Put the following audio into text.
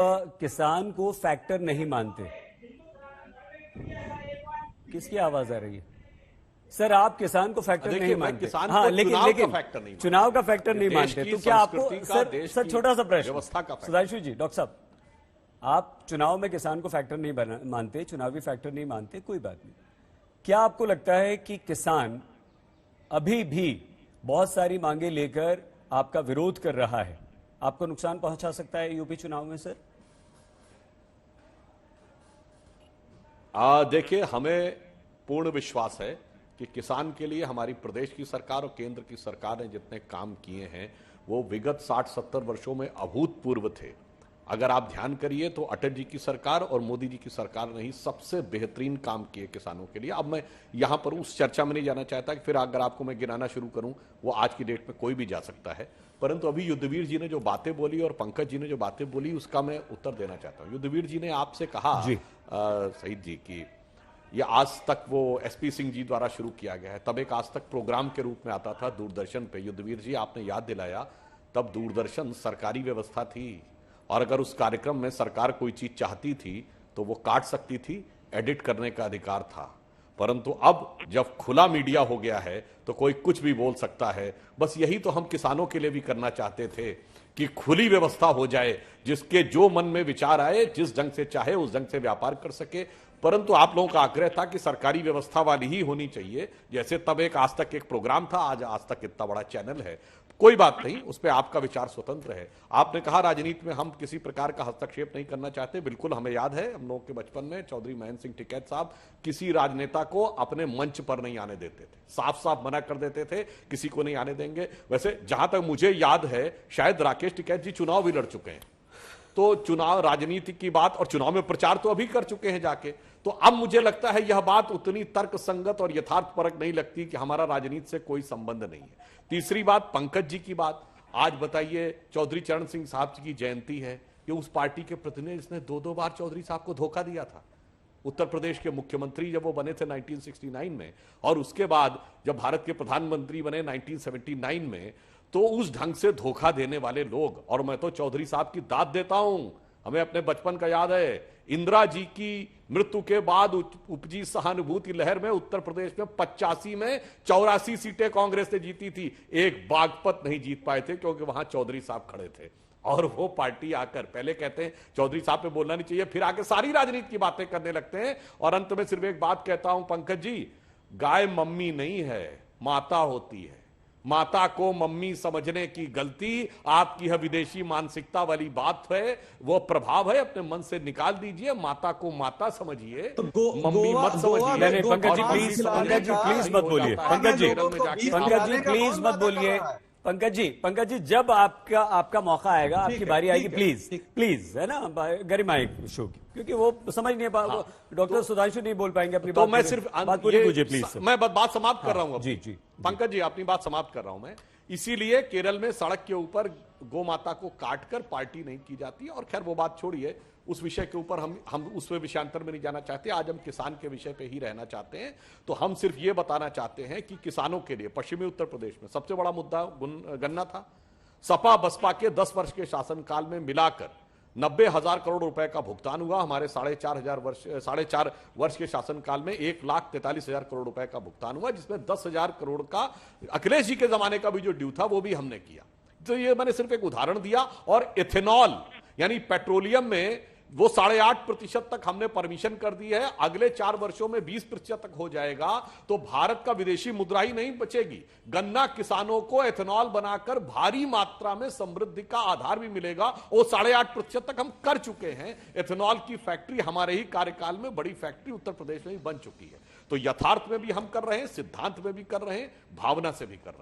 किसान को फैक्टर नहीं मानते। किसकी आवाज आ रही है सर? आप किसान को फैक्टर नहीं मानते। हाँ, लेकिन चुनाव का फैक्टर नहीं मानते, तो क्या आपको सर छोटा सा प्रश्न सुधांशु जी, डॉक्टर साहब, आप चुनाव में किसान को फैक्टर नहीं मानते, चुनावी फैक्टर नहीं मानते, कोई बात नहीं। क्या आपको लगता है कि किसान अभी भी बहुत सारी मांगे लेकर आपका विरोध कर रहा है, आपको नुकसान पहुंचा सकता है यूपी चुनाव में सर? देखिए, हमें पूर्ण विश्वास है कि किसान के लिए हमारी प्रदेश की सरकार और केंद्र की सरकार ने जितने काम किए हैं वो विगत 60-70 वर्षों में अभूतपूर्व थे। अगर आप ध्यान करिए तो अटल जी की सरकार और मोदी जी की सरकार ने ही सबसे बेहतरीन काम किए किसानों के लिए। अब मैं यहां पर उस चर्चा में नहीं जाना चाहता कि फिर अगर आपको मैं गिनाना शुरू करूं, वो आज की डेट में कोई भी जा सकता है। परंतु अभी युद्धवीर जी ने जो बातें बोली और पंकज जी ने जो बातें बोली, उसका मैं उत्तर देना चाहता हूं। युद्धवीर जी ने आपसे कहा शहीद जी की ये आज तक वो एसपी सिंह जी द्वारा शुरू किया गया है, तब एक आज तक प्रोग्राम के रूप में आता था दूरदर्शन पे। युद्धवीर जी, आपने याद दिलाया, तब दूरदर्शन सरकारी व्यवस्था थी और अगर उस कार्यक्रम में सरकार कोई चीज चाहती थी तो वो काट सकती थी, एडिट करने का अधिकार था। परंतु अब जब खुला मीडिया हो गया है तो कोई कुछ भी बोल सकता है। बस यही तो हम किसानों के लिए भी करना चाहते थे कि खुली व्यवस्था हो जाए, जिसके जो मन में विचार आए, जिस ढंग से चाहे उस ढंग से व्यापार कर सके। परंतु आप लोगों का आग्रह था कि सरकारी व्यवस्था वाली ही होनी चाहिए, जैसे तब एक आज तक एक प्रोग्राम था, आज आज तक इतना बड़ा चैनल है। कोई बात नहीं, उस पर आपका विचार स्वतंत्र है। आपने कहा राजनीति में हम किसी प्रकार का हस्तक्षेप नहीं करना चाहते। बिल्कुल, हमें याद है हम लोगों के बचपन में चौधरी महेंद्र सिंह टिकैत साहब किसी राजनेता को अपने मंच पर नहीं आने देते थे, साफ साफ मना कर देते थे, किसी को नहीं आने देंगे। वैसे जहां तक मुझे याद है, शायद राकेश टिकैत जी चुनाव भी लड़ चुके हैं, तो चुनाव राजनीति की बात और चुनाव में प्रचार तो अभी कर चुके हैं जाके। तो अब मुझे लगता है यह बात उतनी तर्क संगत और यथार्थपरक नहीं लगती कि हमारा राजनीति से कोई संबंध नहीं है। तीसरी बात, पंकज जी की बात, आज बताइए चौधरी चरण सिंह साहब की जयंती है, कि उस पार्टी के प्रतिनिधि जिसने 2-2 बार चौधरी साहब को धोखा दिया था, उत्तर प्रदेश के मुख्यमंत्री जब वो बने थे 1969 में, और उसके बाद जब भारत के प्रधानमंत्री बने 1979 में, तो उस ढंग से धोखा देने वाले लोग, और मैं तो चौधरी साहब की दाद देता हूं। हमें अपने बचपन का याद है, इंदिरा जी की मृत्यु के बाद उपजी सहानुभूति लहर में उत्तर प्रदेश में 85 में 84 सीटें कांग्रेस ने जीती थी। एक बागपत नहीं जीत पाए थे क्योंकि वहां चौधरी साहब खड़े थे। और वो पार्टी आकर पहले कहते हैं चौधरी साहब पे बोलना नहीं चाहिए, फिर आके सारी राजनीति की बातें करने लगते हैं। और अंत में सिर्फ एक बात कहता हूं पंकज जी, गाय मम्मी नहीं है, माता होती है। माता को मम्मी समझने की गलती आपकी है, विदेशी मानसिकता वाली बात है, वो प्रभाव है, अपने मन से निकाल दीजिए। माता को माता समझिए, मम्मी मत समझिए। पंकज जी प्लीज, पंकज जी प्लीज मत बोलिए, पंकज जी प्लीज मत बोलिए। पंकज जी जब आपका मौका आएगा, आपकी बारी आएगी, प्लीज है ना, गरिमाई शो की, क्योंकि वो समझ नहीं पा, डॉक्टर सुधांशु नहीं बोल पाएंगे अपनी तो बात। मैं सिर्फ बात पूरी कीजिए प्लीज। मैं बात समाप्त कर रहा हूं। जी पंकज जी, अपनी बात समाप्त कर रहा हूं मैं। इसीलिए केरल में सड़क के ऊपर गौ माता को काटकर पार्टी नहीं की जाती। और खैर वो बात छोड़िए, उस विषय के ऊपर हम उस विषयांतर में नहीं जाना चाहते। आज हम किसान के विषय पे ही रहना चाहते हैं। तो हम सिर्फ ये बताना चाहते हैं कि किसानों के लिए पश्चिमी उत्तर प्रदेश में सबसे बड़ा मुद्दा गन्ना था। सपा बसपा के 10 वर्ष के शासनकाल में मिलाकर 90,000 करोड़ रुपए का भुगतान हुआ। हमारे 4.5 वर्ष के शासनकाल में 1,43,000 करोड़ रुपए का भुगतान हुआ, जिसमें 10,000 करोड़ का अखिलेश जी के जमाने का भी जो ड्यू था वो भी हमने किया। तो ये मैंने सिर्फ एक उदाहरण दिया। और इथेनॉल यानी पेट्रोलियम में वो 8.5% तक हमने परमिशन कर दी है। अगले 4 वर्षों में 20% तक हो जाएगा, तो भारत का विदेशी मुद्रा ही नहीं बचेगी। गन्ना किसानों को एथेनॉल बनाकर भारी मात्रा में समृद्धि का आधार भी मिलेगा। वो 8.5% तक हम कर चुके हैं। एथेनॉल की फैक्ट्री हमारे ही कार्यकाल में, बड़ी फैक्ट्री उत्तर प्रदेश में ही बन चुकी है। तो यथार्थ में भी हम कर रहे हैं, सिद्धांत में भी कर रहे हैं, भावना से भी कर रहे हैं।